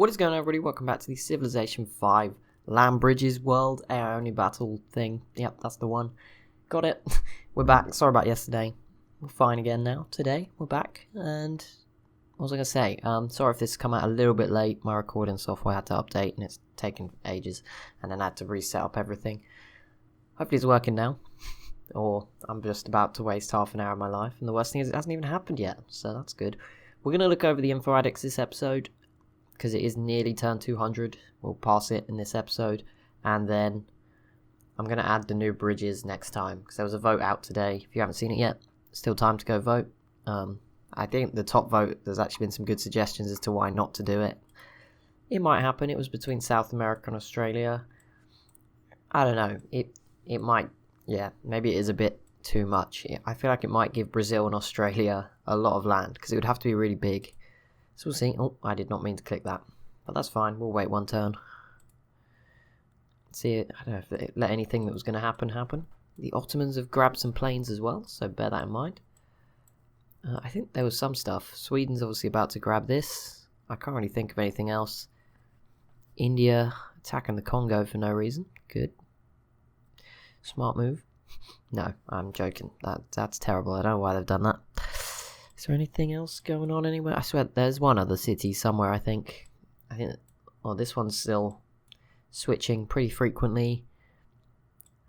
What is going on, everybody? Welcome back to the Civilization 5 Landbridges world AI only battle thing. Yep, that's the one. Got it. We're back. Sorry about yesterday. We're fine again now. Today, we're back. And what was I going to say? Sorry if this has come out a little bit late. My recording software had to update and it's taken ages. And then I had to reset up everything. Hopefully it's working now. Or I'm just about to waste half an hour of my life. And the worst thing is it hasn't even happened yet. So that's good. We're going to look over the info addicts this episode, because it is nearly turn 200. We'll pass it in this episode, and then I'm going to add the new bridges next time, because there was a vote out today. If you haven't seen it yet, still time to go vote. I think the top vote, there's actually been some good suggestions as to why not to do it. It might happen. It was between South America and Australia. I don't know. It might, yeah, maybe it is a bit too much. I feel like it might give Brazil and Australia a lot of land, because it would have to be really big. So we'll see. Oh, I did not mean to click that. But that's fine. We'll wait one turn. See, I don't know if it let anything that was going to happen. The Ottomans have grabbed some planes as well, so bear that in mind. I think there was some stuff. Sweden's obviously about to grab this. I can't really think of anything else. India attacking the Congo for no reason. Good. Smart move. No, I'm joking. That's terrible. I don't know why they've done that. Is there anything else going on anywhere? I swear there's one other city somewhere, I think. Oh, this one's still switching pretty frequently.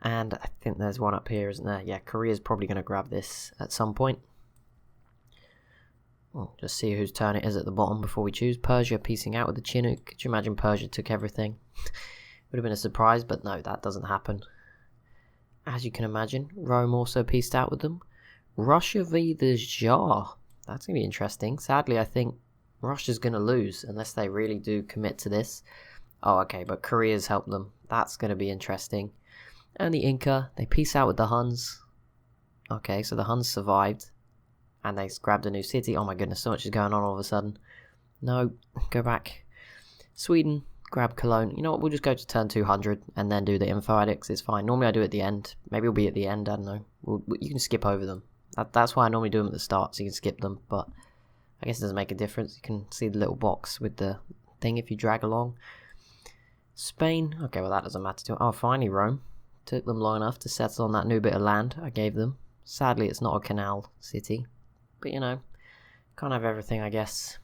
And I think there's one up here, isn't there? Yeah, Korea's probably going to grab this at some point. Well, just see whose turn it is at the bottom before we choose. Persia piecing out with the Chinook. Could you imagine Persia took everything? Would have been a surprise, but no, that doesn't happen. As you can imagine, Rome also pieced out with them. Russia v the Tsar. That's going to be interesting. Sadly, I think Russia's going to lose unless they really do commit to this. Oh, okay, but Korea's helped them. That's going to be interesting. And the Inca, they peace out with the Huns. Okay, so the Huns survived. And they grabbed a new city. Oh my goodness, so much is going on all of a sudden. No, go back. Sweden, grab Cologne. You know what, we'll just go to turn 200 and then do the info addicts. It's fine. Normally I do it at the end. Maybe it'll be at the end, I don't know. You can skip over them. That's why I normally do them at the start, so you can skip them, but I guess it doesn't make a difference. You can see the little box with the thing if you drag along. Spain, okay, well that doesn't matter to. Oh, finally Rome. Took them long enough to settle on that new bit of land I gave them. Sadly, it's not a canal city, but you know, can't have everything, I guess.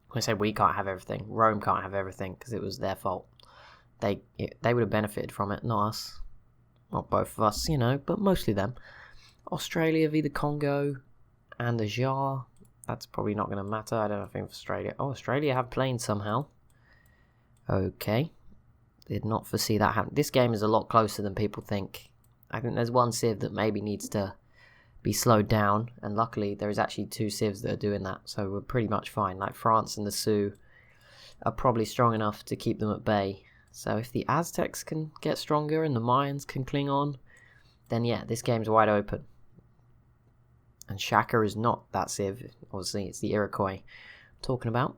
When I say we can't have everything, Rome can't have everything, because it was their fault. They would have benefited from it, not us. Not both of us, you know, but mostly them. Australia v the Congo and the Jar. That's probably not going to matter. I don't think Australia. Oh, Australia have planes somehow. Okay. Did not foresee that happen. This game is a lot closer than people think. I think there's one civ that maybe needs to be slowed down, and luckily there is actually two civs that are doing that, so we're pretty much fine. Like France and the Sioux are probably strong enough to keep them at bay. So if the Aztecs can get stronger and the Mayans can cling on, then yeah, this game's wide open. And Shaka is not that civ. Obviously, it's the Iroquois I'm talking about.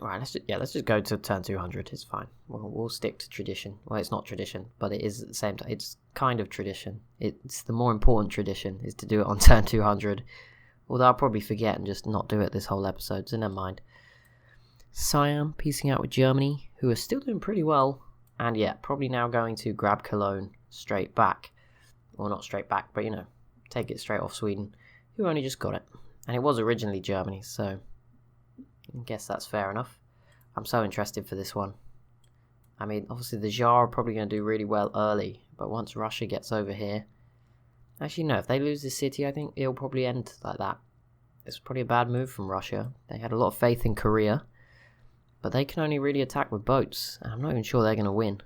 Alright, let's just go to turn 200. It's fine. We'll stick to tradition. Well, it's not tradition, but it is at the same time. It's kind of tradition. It's the more important tradition is to do it on turn 200. Although I'll probably forget and just not do it this whole episode, so never mind. Siam piecing out with Germany, who are still doing pretty well. And yeah, probably now going to grab Cologne straight back. Well, not straight back, but you know, take it straight off Sweden, who only just got it. And it was originally Germany, so I guess that's fair enough. I'm so interested for this one. I mean, obviously the Jar are probably going to do really well early, but once Russia gets over here... Actually, no, if they lose this city, I think it'll probably end like that. It's probably a bad move from Russia. They had a lot of faith in Korea, but they can only really attack with boats, and I'm not even sure they're going to win.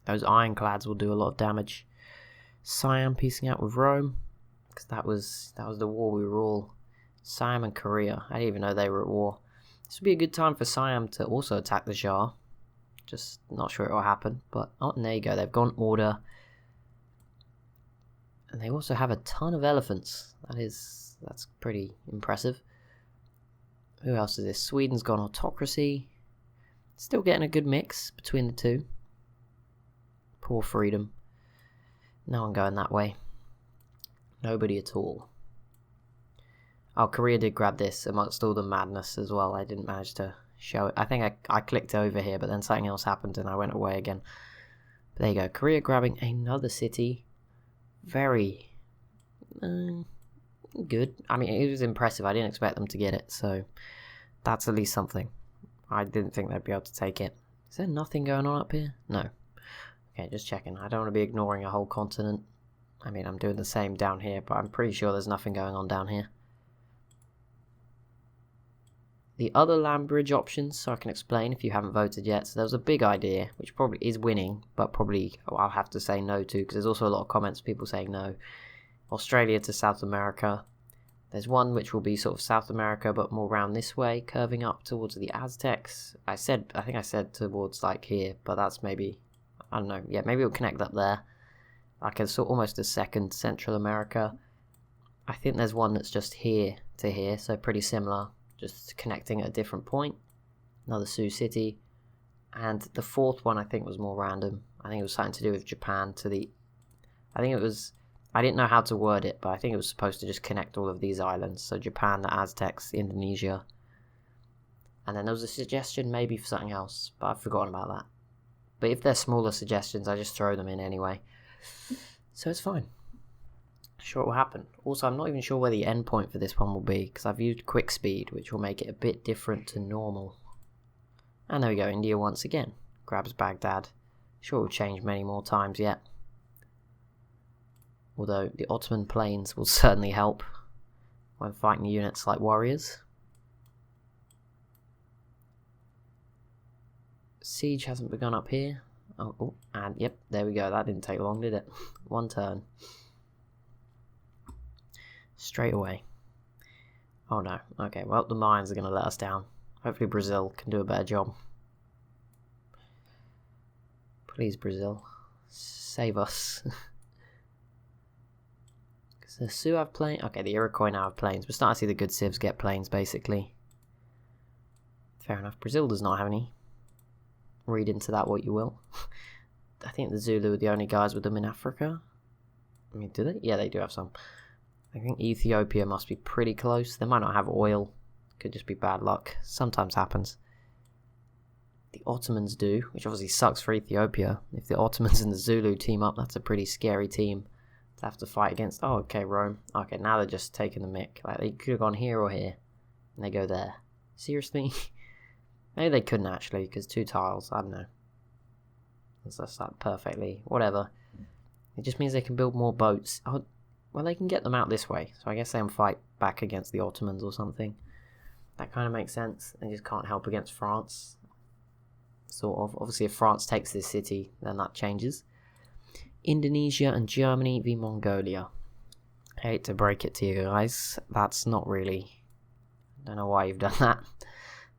Those ironclads will do a lot of damage. Siam piecing out with Rome, because that was the war we were all... Siam and Korea. I didn't even know they were at war. This would be a good time for Siam to also attack the Jar. Just not sure it will happen. But, oh, and there you go. They've gone order. And they also have a ton of elephants. That's pretty impressive. Who else is this? Sweden's gone autocracy. Still getting a good mix between the two. Poor freedom. No one going that way. Nobody at all. Oh, Korea did grab this amongst all the madness as well. I didn't manage to show it. I think I clicked over here, but then something else happened and I went away again. But there you go. Korea grabbing another city. Very good. I mean, it was impressive. I didn't expect them to get it, so that's at least something. I didn't think they'd be able to take it. Is there nothing going on up here? No. Okay, just checking. I don't want to be ignoring a whole continent. I mean, I'm doing the same down here, but I'm pretty sure there's nothing going on down here. The other Landbridge options, so I can explain if you haven't voted yet. So there was a big idea, which probably is winning, but probably I'll have to say no to, because there's also a lot of comments of people saying no. Australia to South America. There's one which will be sort of South America, but more round this way, curving up towards the Aztecs. I think I said towards like here, but that's maybe, I don't know. Yeah, maybe it'll connect up there. Like a sort almost a second Central America. I think there's one that's just here to here, so pretty similar. Just connecting at a different point. Another Sioux city. And the fourth one I think was more random. I think it was something to do with Japan to the... I didn't know how to word it, but I think it was supposed to just connect all of these islands. So Japan, the Aztecs, Indonesia. And then there was a suggestion maybe for something else, but I've forgotten about that. But if they're smaller suggestions, I just throw them in anyway. So it's fine. Sure it will happen. Also, I'm not even sure where the end point for this one will be, because I've used quick speed, which will make it a bit different to normal. And there we go, India once again. Grabs Baghdad. Sure it will change many more times yet. Although the Ottoman planes will certainly help when fighting units like warriors. Siege hasn't begun up here. Oh, and yep, there we go. That didn't take long, did it? One turn. Straight away. Oh no. Okay, well, the mines are going to let us down. Hopefully Brazil can do a better job. Please, Brazil. Save us. Because the Sioux have planes. Okay, the Iroquois now have planes. We're starting to see the good civs get planes, basically. Fair enough. Brazil does not have any. Read into that what you will. I think the Zulu are the only guys with them in Africa. I mean, do they? Yeah, they do have some. I think Ethiopia must be pretty close. They might not have oil. Could just be bad luck. Sometimes happens. The Ottomans do, which obviously sucks for Ethiopia. If the Ottomans and the Zulu team up, that's a pretty scary team to have to fight against. Oh, okay, Rome. Okay, now they're just taking the mick. Like, they could have gone here or here. And they go there. Seriously? Maybe they couldn't actually, because 2 tiles. I don't know. It's just like perfectly. Whatever. It just means they can build more boats. Oh, well, they can get them out this way, so I guess they can fight back against the Ottomans or something. That kind of makes sense. They just can't help against France. Sort of. Obviously, if France takes this city, then that changes. Indonesia and Germany v Mongolia. I hate to break it to you guys. That's not really... I don't know why you've done that.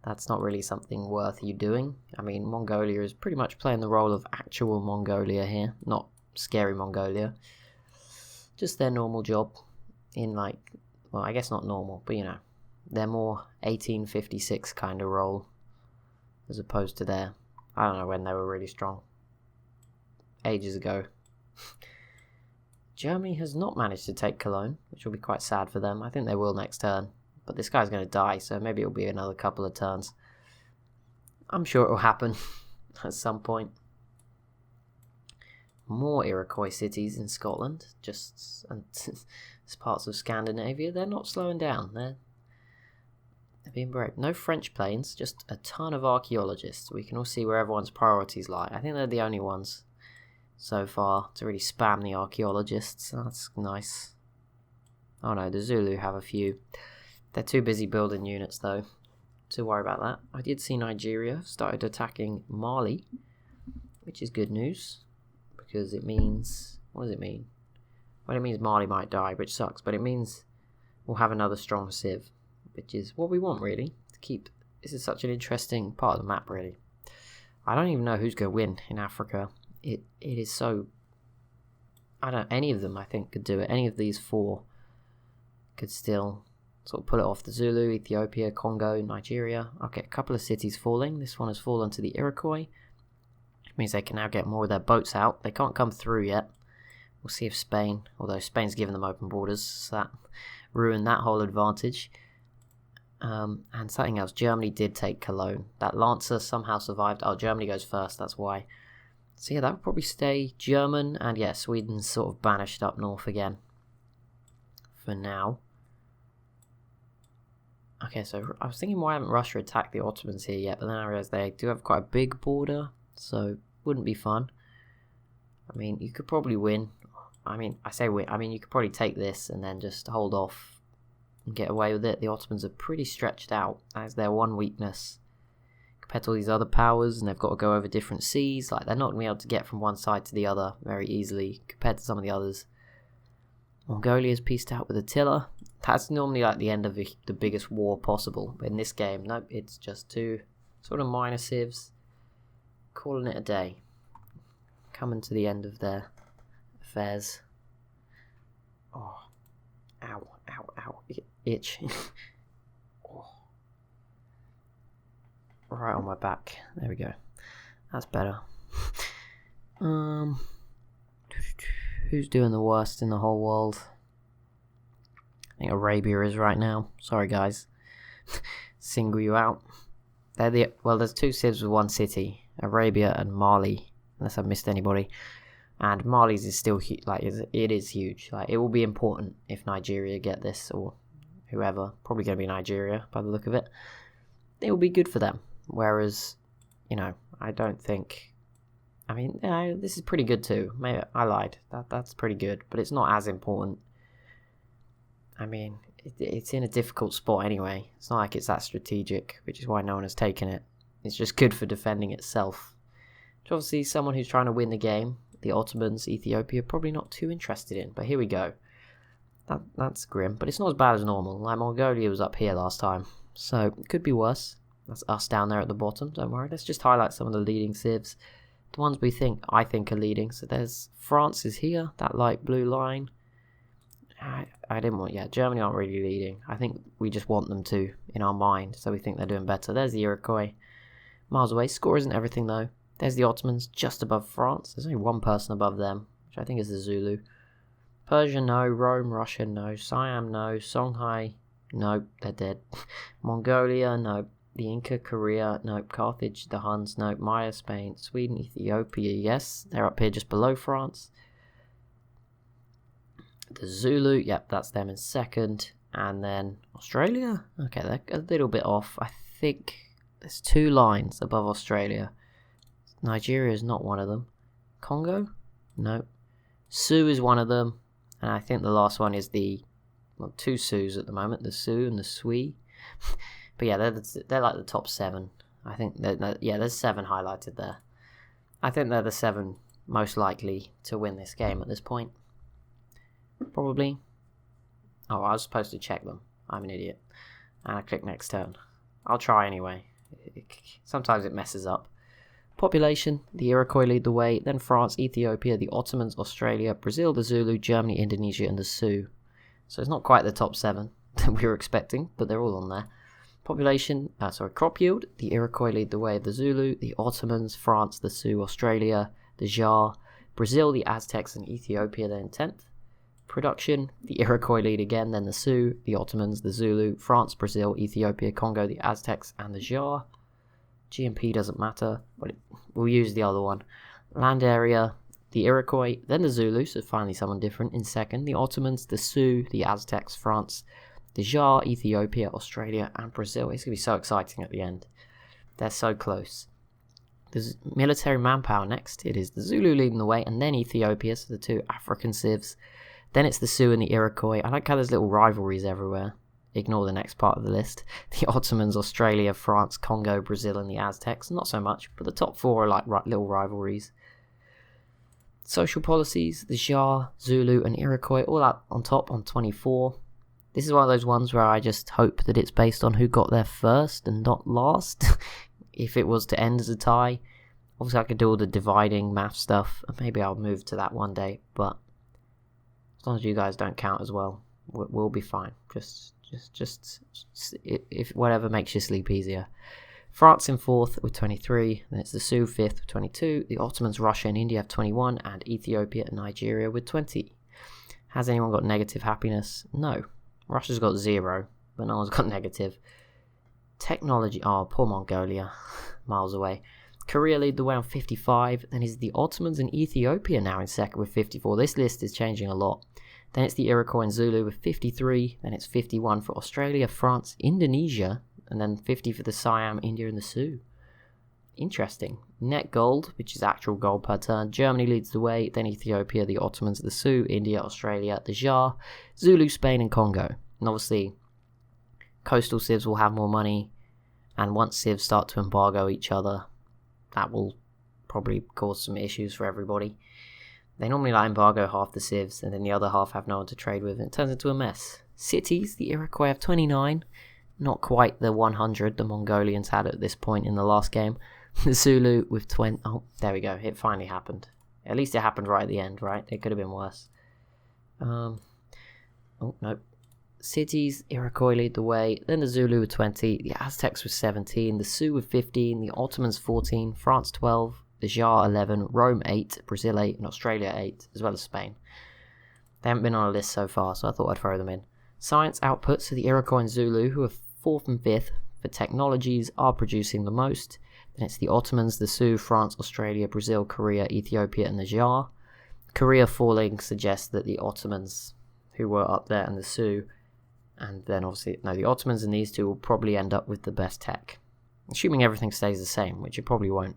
That's not really something worth you doing. I mean, Mongolia is pretty much playing the role of actual Mongolia here. Not scary Mongolia. Just their normal job in like, well, I guess not normal, but you know, their more 1856 kind of role as opposed to their, I don't know when they were really strong. Ages ago. Germany has not managed to take Cologne, which will be quite sad for them. I think they will next turn, but this guy's going to die, so maybe it'll be another couple of turns. I'm sure it will happen at some point. More Iroquois cities in Scotland, just and parts of Scandinavia. They're not slowing down. They're being brave. No French planes, just a ton of archaeologists. We can all see where everyone's priorities lie. I think they're the only ones so far to really spam the archaeologists. That's nice. Oh no, the Zulu have a few. They're too busy building units though to worry about that. I did see Nigeria started attacking Mali, which is good news. Because it means, what does it mean? Well, it means Mali might die, which sucks, but it means we'll have another strong civ, which is what we want, really, to keep. This is such an interesting part of the map, really. I don't even know who's going to win in Africa. It is so, I don't know, any of them, I think, could do it. Any of these 4 could still sort of pull it off. The Zulu, Ethiopia, Congo, Nigeria. Okay, a couple of cities falling. This one has fallen to the Iroquois. Means they can now get more of their boats out. They can't come through yet. We'll see if Spain, although Spain's given them open borders, so that ruined that whole advantage. And something else, Germany did take Cologne. That Lancer somehow survived. Oh, Germany goes first, that's why. So yeah, that would probably stay German, and yeah, Sweden's sort of banished up north again. For now. Okay, so I was thinking why haven't Russia attacked the Ottomans here yet, but then I realised they do have quite a big border, so wouldn't be fun. I mean, you could probably win. I mean, I say win, I mean you could probably take this and then just hold off and get away with it. The Ottomans are pretty stretched out. That's their one weakness. Compared to all these other powers, and they've got to go over different seas. Like, they're not going to be able to get from one side to the other very easily compared to some of the others. Mongolia's pieced out with Attila. That's normally like the end of the biggest war possible. But in this game, nope, it's just two sort of minor civs. Calling it a day. Coming to the end of their affairs. Oh. Ow, ow, ow. Itch. Oh. Right on my back. There we go. That's better. Who's doing the worst in the whole world? I think Arabia is right now. Sorry, guys. Single you out. Well, there's two civs with one city. Arabia and Mali. Unless I've missed anybody. And Mali's is still like it is huge. Like, it will be important if Nigeria get this, or whoever. Probably going to be Nigeria by the look of it. It will be good for them. Whereas, you know, I don't think. I mean, this is pretty good too. Maybe I lied. That's pretty good, but it's not as important. I mean, it's in a difficult spot anyway. It's not like it's that strategic, which is why no one has taken it. It's just good for defending itself. Which obviously, someone who's trying to win the game, the Ottomans, Ethiopia, probably not too interested in. But here we go. That's grim, but it's not as bad as normal. Like, Mongolia was up here last time, so it could be worse. That's us down there at the bottom. Don't worry. Let's just highlight some of the leading civs. The ones I think are leading. So there's France is here, that light blue line. I didn't want, yeah, Germany aren't really leading. I think we just want them to in our mind, so we think they're doing better. There's the Iroquois, miles away. Score isn't everything though. There's the Ottomans just above France. There's only one person above them, which I think is the Zulu. Persia, no. Rome, Russia, no. Siam, no. Songhai, no, they're dead. Mongolia, no. The Inca, Korea, no. Carthage, the Huns, no. Maya, Spain, Sweden, Ethiopia, yes. They're up here just below France. The Zulu, yep, that's them in second. And then Australia? Okay, they're a little bit off. I think there's two lines above Australia. Nigeria is not one of them. Congo? No. Sioux is one of them. And I think the last one is two Sioux at the moment. The Sioux and the Sui. But yeah, they're like the top 7. I think, there's 7 highlighted there. I think they're the 7 most likely to win this game at this point. Probably. Oh, I was supposed to check them. I'm an idiot. And I click next turn. I'll try anyway. Sometimes it messes up. Population, the Iroquois lead the way, then France, Ethiopia, the Ottomans, Australia, Brazil, the Zulu, Germany, Indonesia, and the Sioux. So it's not quite the top 7 that we were expecting, but they're all on there. Population, crop yield, the Iroquois lead the way, the Zulu, the Ottomans, France, the Sioux, Australia, the Jar, Brazil, the Aztecs, and Ethiopia, they're in 10th. Production, the Iroquois lead again, then the Sioux, the Ottomans, the Zulu, France, Brazil, Ethiopia, Congo, the Aztecs, and the Jar. GMP doesn't matter, but we'll use the other one. Land area, the Iroquois, then the Zulu, so finally someone different in second. The Ottomans, the Sioux, the Aztecs, France, the Jar, Ethiopia, Australia, and Brazil. It's going to be so exciting at the end. They're so close. There's military manpower next. It is the Zulu leading the way, and then Ethiopia, so the two African civs. Then it's the Sioux and the Iroquois. I like how there's little rivalries everywhere. Ignore the next part of the list. The Ottomans, Australia, France, Congo, Brazil, and the Aztecs. Not so much, but the top 4 are like little rivalries. Social policies, the Jar, Zulu, and Iroquois all up on top on 24. This is one of those ones where I just hope that it's based on who got there first and not last. If it was to end as a tie. Obviously I could do all the dividing math stuff, and maybe I'll move to that one day, but as long as you guys don't count as well, we'll be fine. Just if whatever makes your sleep easier. France in 4th with 23, then it's the Sioux 5th with 22, the Ottomans, Russia, and India have 21, and Ethiopia and Nigeria with 20. Has anyone got negative happiness? No. Russia's got 0, but no one's got negative. Technology. Oh, poor Mongolia. Miles away. Korea lead the way on 55. Then is the Ottomans and Ethiopia now in second with 54. This list is changing a lot. Then it's the Iroquois and Zulu with 53. Then it's 51 for Australia, France, Indonesia. And then 50 for the Siam, India, and the Sioux. Interesting. Net gold, which is actual gold per turn. Germany leads the way. Then Ethiopia, the Ottomans, the Sioux, India, Australia, the Jar, Zulu, Spain, and Congo. And obviously, coastal civs will have more money. And once civs start to embargo each other, that will probably cause some issues for everybody. They normally embargo half the civs, and then the other half have no one to trade with, and it turns into a mess. Cities, the Iroquois have 29, not quite the 100 the Mongolians had at this point in the last game. The Zulu with 20, oh, there we go, it finally happened. At least it happened right at the end, right? It could have been worse. Oh, no. Cities, Iroquois lead the way, then the Zulu with 20, the Aztecs with 17, the Sioux with 15, the Ottomans 14, France 12, the Jar 11, Rome 8, Brazil 8, and Australia 8, as well as Spain. They haven't been on a list so far, so I thought I'd throw them in. Science outputs, so the Iroquois and Zulu, who are 4th and 5th for technologies, are producing the most. Then it's the Ottomans, the Sioux, France, Australia, Brazil, Korea, Ethiopia, and the Jar. Korea falling suggests that the Ottomans, who were up there, and the Sioux, and then obviously, no, the Ottomans and these two will probably end up with the best tech. Assuming everything stays the same, which it probably won't.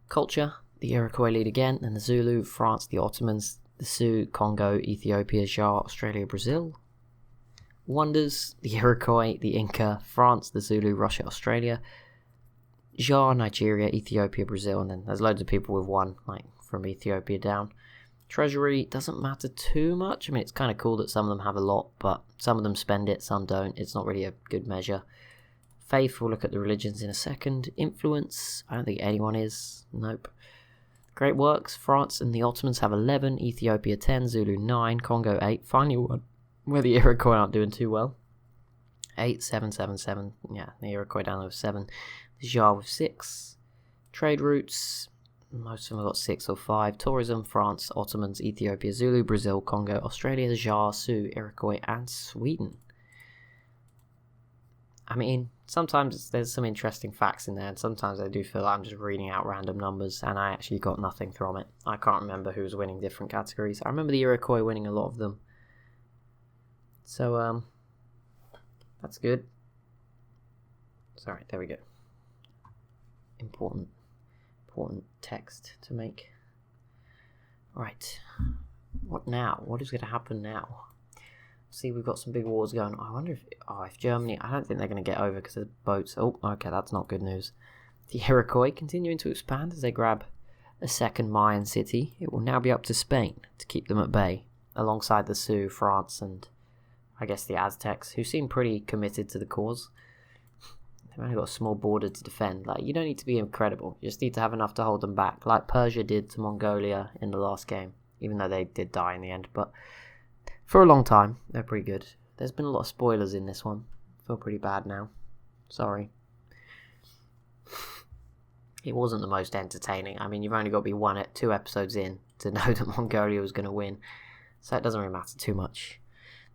Culture, the Iroquois lead again, then the Zulu, France, the Ottomans, the Sioux, Congo, Ethiopia, Jar, Australia, Brazil. Wonders, the Iroquois, the Inca, France, the Zulu, Russia, Australia. Jar, Nigeria, Ethiopia, Brazil, and then there's loads of people with one, like from Ethiopia down. Treasury doesn't matter too much. I mean, it's kind of cool that some of them have a lot, but some of them spend it, some don't. It's not really a good measure. Faith, we'll look at the religions in a second. Influence, I don't think anyone is. Nope. Great works, France and the Ottomans have 11, Ethiopia 10, Zulu 9, Congo 8. Finally one where the Iroquois aren't doing too well. 8, 7, 7, 7. Yeah, the Iroquois down there with 7. The Jar with 6. Trade routes, most of them have got 6 or 5. Tourism, France, Ottomans, Ethiopia, Zulu, Brazil, Congo, Australia, Jar, Sioux, Iroquois, and Sweden. I mean, sometimes there's some interesting facts in there, and sometimes I do feel like I'm just reading out random numbers, and I actually got nothing from it. I can't remember who was winning different categories. I remember the Iroquois winning a lot of them. So, that's good. Sorry, there we go. Important text to make. Right. What now? What is going to happen now? See, we've got some big wars going on. I wonder if Germany, I don't think they're going to get over because of the boats. Oh, okay, that's not good news. The Iroquois continuing to expand as they grab a second Mayan city. It will now be up to Spain to keep them at bay, alongside the Sioux, France, and I guess the Aztecs, who seem pretty committed to the cause. They've only got a small border to defend. Like, you don't need to be incredible. You just need to have enough to hold them back, like Persia did to Mongolia in the last game, even though they did die in the end. But for a long time, they're pretty good. There's been a lot of spoilers in this one. I feel pretty bad now. Sorry. It wasn't the most entertaining. I mean, you've only got to be 2 episodes in to know that Mongolia was going to win. So it doesn't really matter too much.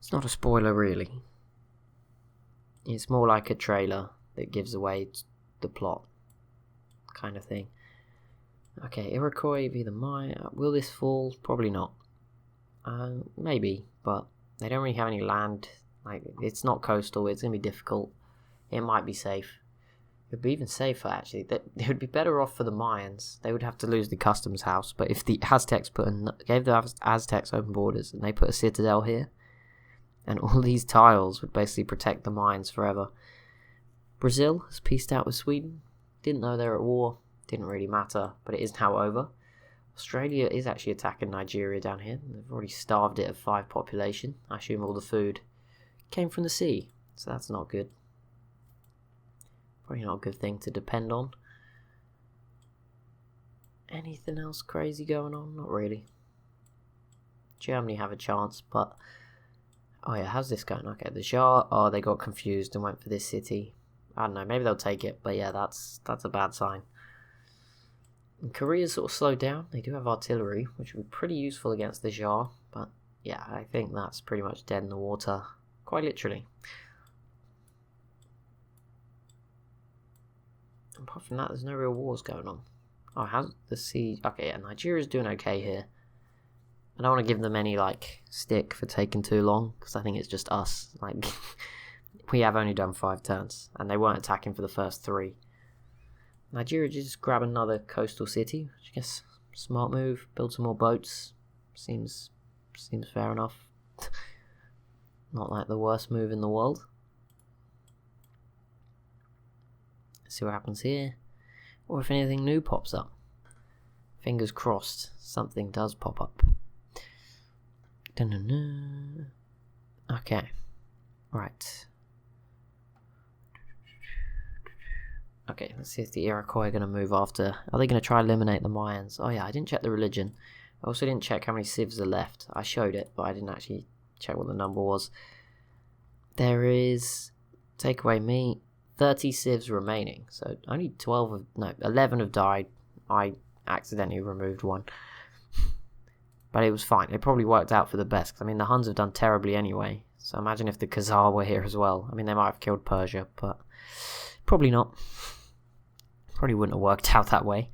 It's not a spoiler, really. It's more like a trailer that gives away the plot, kind of thing. Okay, Iroquois v the Maya. Will this fall? Probably not. Maybe, but they don't really have any land. Like, it's not coastal. It's gonna be difficult. It might be safe. It would be even safer, actually. It would be better off for the Mayans. They would have to lose the customs house. But if the Aztecs gave the Aztecs open borders and they put a citadel here, and all these tiles would basically protect the mines forever. Brazil has peaced out with Sweden. Didn't know they were at war. Didn't really matter, but it is now over. Australia is actually attacking Nigeria down here. They've already starved it of 5 population. I assume all the food came from the sea, so that's not good. Probably not a good thing to depend on. Anything else crazy going on? Not really. Germany have a chance, but oh yeah, how's this going? Okay, the Jar, oh, they got confused and went for this city. I don't know, maybe they'll take it, but yeah, that's a bad sign. And Korea's sort of slowed down. They do have artillery, which would be pretty useful against the Jar, but yeah, I think that's pretty much dead in the water, quite literally. Apart from that, there's no real wars going on. Oh, how's the siege? Okay, yeah, Nigeria's doing okay here. I don't want to give them any, like, stick for taking too long, because I think it's just us. Like, we have only done 5 turns, and they weren't attacking for the first 3. Nigeria just grab another coastal city, which I guess smart move. Build some more boats. Seems fair enough. Not like the worst move in the world. Let's see what happens here. Or if anything new pops up. Fingers crossed, something does pop up. Da-na-na. Okay. Right. Okay, let's see if the Iroquois are going to move after. Are they going to try and eliminate the Mayans? Oh yeah, I didn't check the religion. I also didn't check how many civs are left. I showed it, but I didn't actually check what the number was. There is, take away me, 30 civs remaining. So only 11 have died. I accidentally removed one. But it was fine. It probably worked out for the best. I mean, the Huns have done terribly anyway. So imagine if the Khazar were here as well. I mean, they might have killed Persia, but probably not. Probably wouldn't have worked out that way.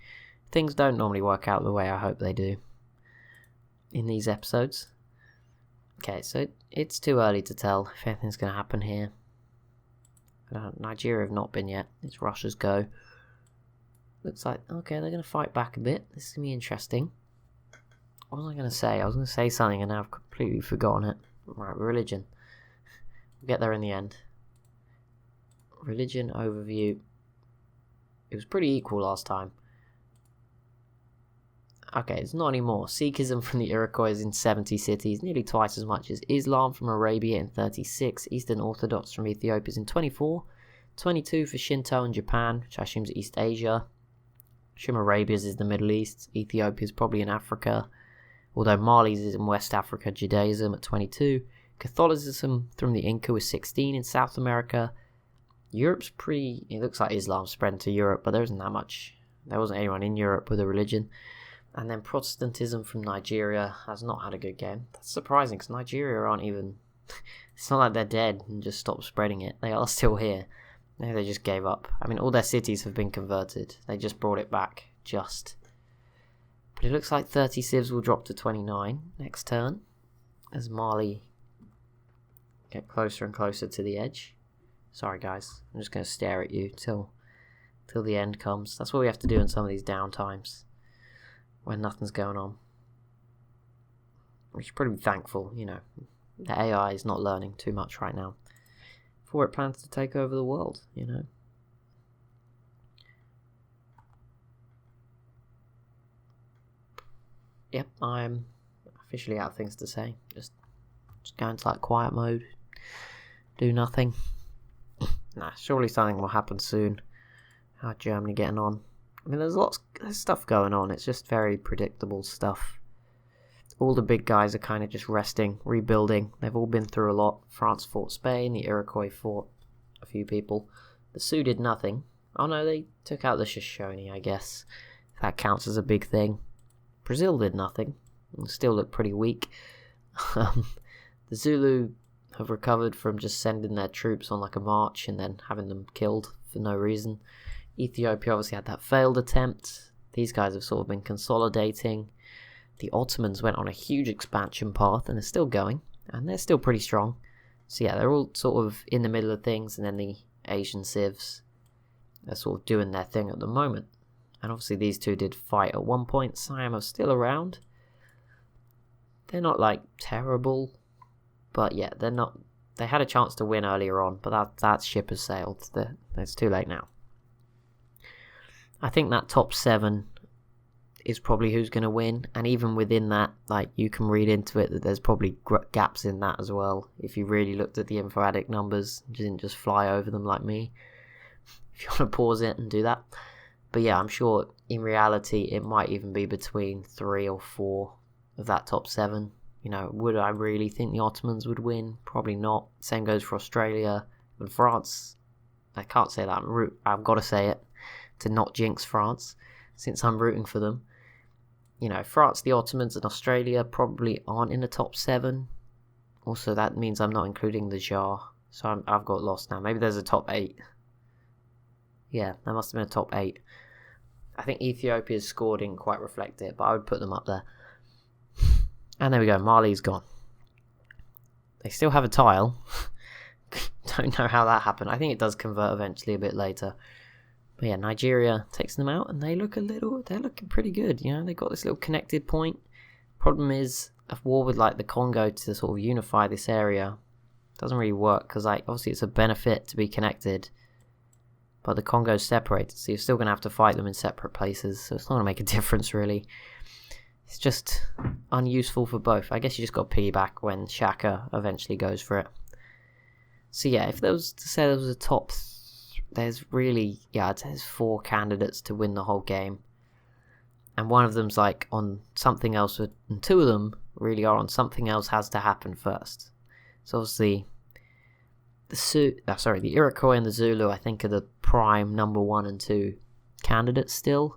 Things don't normally work out the way I hope they do in these episodes. Okay, so it's too early to tell if anything's going to happen here. Nigeria have not been yet. It's Russia's go. Looks like, okay, they're going to fight back a bit. This is going to be interesting. What was I going to say? I was going to say something and now I've completely forgotten it. Right, religion. We'll get there in the end. Religion overview. It was pretty equal last time. Okay, it's not anymore. Sikhism from the Iroquois is in 70 cities, nearly twice as much as Islam from Arabia in 36, Eastern Orthodox from Ethiopia is in 24, 22 for Shinto in Japan, which I assume is East Asia. I assume Arabia's is the Middle East, Ethiopia's probably in Africa, although Mali's is in West Africa, Judaism at 22, Catholicism from the Inca was 16 in South America. Europe's pretty, it looks like Islam spread to Europe, but there isn't that much, there wasn't anyone in Europe with a religion. And then Protestantism from Nigeria has not had a good game. That's surprising, because Nigeria aren't even, it's not like they're dead and just stopped spreading it. They are still here. Maybe they just gave up. I mean, all their cities have been converted. They just brought it back, just. But it looks like 30 civs will drop to 29 next turn, as Mali get closer and closer to the edge. Sorry guys, I'm just going to stare at you till the end comes. That's what we have to do in some of these down times, when nothing's going on. We should probably be thankful, you know. The AI is not learning too much right now, before it plans to take over the world, you know. Yep, I'm officially out of things to say. Just go into like quiet mode, do nothing. Nah, surely something will happen soon. How's Germany getting on? I mean, there's stuff going on. It's just very predictable stuff. All the big guys are kind of just resting, rebuilding. They've all been through a lot. France fought Spain. The Iroquois fought a few people. The Sioux did nothing. Oh no, they took out the Shoshone, I guess. That counts as a big thing. Brazil did nothing. And still look pretty weak. The Zulu have recovered from just sending their troops on like a march and then having them killed for no reason. Ethiopia obviously had that failed attempt. These guys have sort of been consolidating. The Ottomans went on a huge expansion path and are still going, and they're still pretty strong. So yeah, they're all sort of in the middle of things, and then the Asian civs are sort of doing their thing at the moment. And obviously these two did fight at one point. Siam are still around. They're not like terrible, but yeah, they're not. They had a chance to win earlier on, but that ship has sailed. It's too late now. I think that top 7 is probably who's going to win, and even within that, like, you can read into it that there's probably gaps in that as well, if you really looked at the info-addict numbers, you didn't just fly over them like me, if you want to pause it and do that. But yeah, I'm sure in reality it might even be between 3 or 4 of that top 7. You know, would I really think the Ottomans would win? Probably not. Same goes for Australia and France. I can't say that, I've got to say it to not jinx France, since I'm rooting for them. You know, France, the Ottomans, and Australia probably aren't in the top 7. Also, that means I'm not including the Jar. So I've got lost now. Maybe there's a top 8. Yeah, that must have been a top 8. I think Ethiopia's score didn't quite reflect it, but I would put them up there. And there we go, Mali's gone. They still have a tile. Don't know how that happened. I think it does convert eventually a bit later. But yeah, Nigeria takes them out, and they're looking pretty good. You know, they got this little connected point. Problem is, a war with like the Congo to sort of unify this area doesn't really work, because like obviously it's a benefit to be connected, but the Congo's separated, so you're still going to have to fight them in separate places, so it's not going to make a difference really. It's just unuseful for both. I guess you just got to piggyback when Shaka eventually goes for it. So yeah, if there was to say there was a top, there's really, yeah, I'd say there's 4 candidates to win the whole game. And one of them's like on something else, and 2 of them really are on something else has to happen first. So obviously, the Iroquois and the Zulu, I think, are the prime number 1 and 2 candidates still.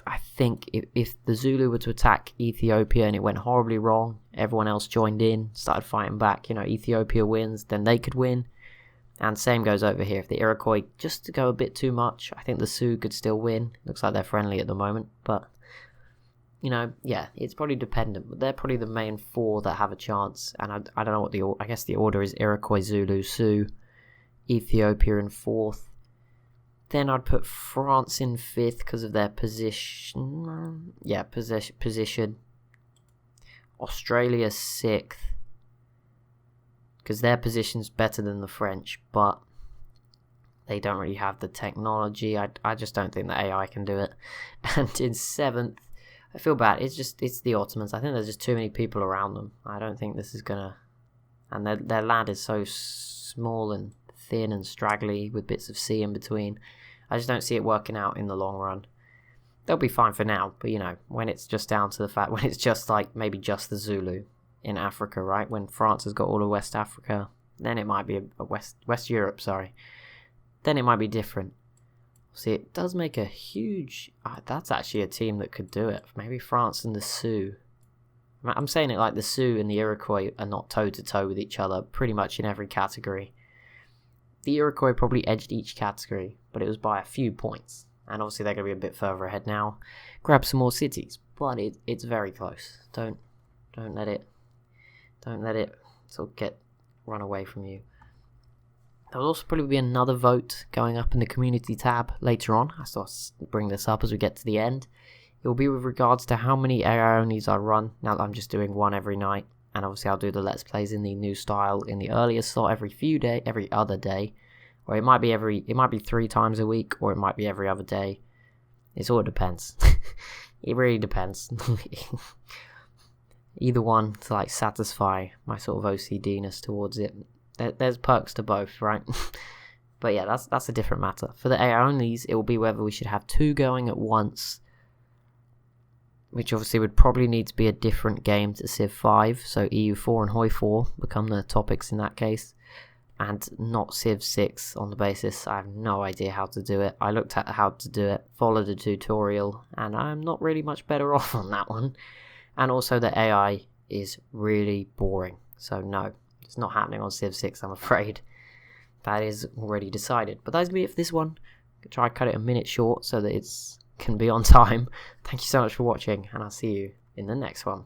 I think if the Zulu were to attack Ethiopia and it went horribly wrong, everyone else joined in, started fighting back, you know, Ethiopia wins, then they could win. And same goes over here. If the Iroquois just to go a bit too much, I think the Sioux could still win. Looks like they're friendly at the moment, but you know, yeah, it's probably dependent. But they're probably the main 4 that have a chance. And I don't know what I guess the order is: Iroquois, Zulu, Sioux, Ethiopia in 4th. Then I'd put France in 5th because of their position. Yeah, position. Australia 6th. Because their position's better than the French, but they don't really have the technology. I just don't think the AI can do it. And in 7th, I feel bad. It's the Ottomans. I think there's just too many people around them. I don't think this is gonna. And their land is so small and thin and straggly with bits of sea in between. I just don't see it working out in the long run. They'll be fine for now, but you know, when it's just down to the fact, when it's just like maybe just the Zulu in Africa, right? When France has got all of West Africa, then it might be a West Europe, sorry. Then it might be different. See, it does make a huge. That's actually a team that could do it. Maybe France and the Sioux. I'm saying it like the Sioux and the Iroquois are not toe to toe with each other, pretty much in every category. The Iroquois probably edged each category, but it was by a few points. And obviously they're going to be a bit further ahead now. Grab some more cities, but it's very close. Don't let it sort of get run away from you. There will also probably be another vote going up in the community tab later on. I sort of bring this up as we get to the end. It will be with regards to how many AI onlys I run. Now that I'm just doing one every night, and obviously I'll do the Let's Plays in the new style in the earlier slot every other day, or it might be 3 times a week, or it might be every other day. It all depends. It really depends. Either one to like satisfy my sort of OCD-ness towards it. There's perks to both, right? But yeah, that's a different matter. For the AI onlys, it will be whether we should have 2 going at once, which obviously would probably need to be a different game to Civ 5, so EU4 and HOI4 become the topics in that case, and not Civ 6 on the basis I have no idea how to do it. I looked at how to do it, followed a tutorial, and I'm not really much better off on that one. And also the AI is really boring, so no, it's not happening on Civ 6, I'm afraid. That is already decided. But that's going to be it for this one. I'll try to cut it a minute short so that it can be on time. Thank you so much for watching, and I'll see you in the next one.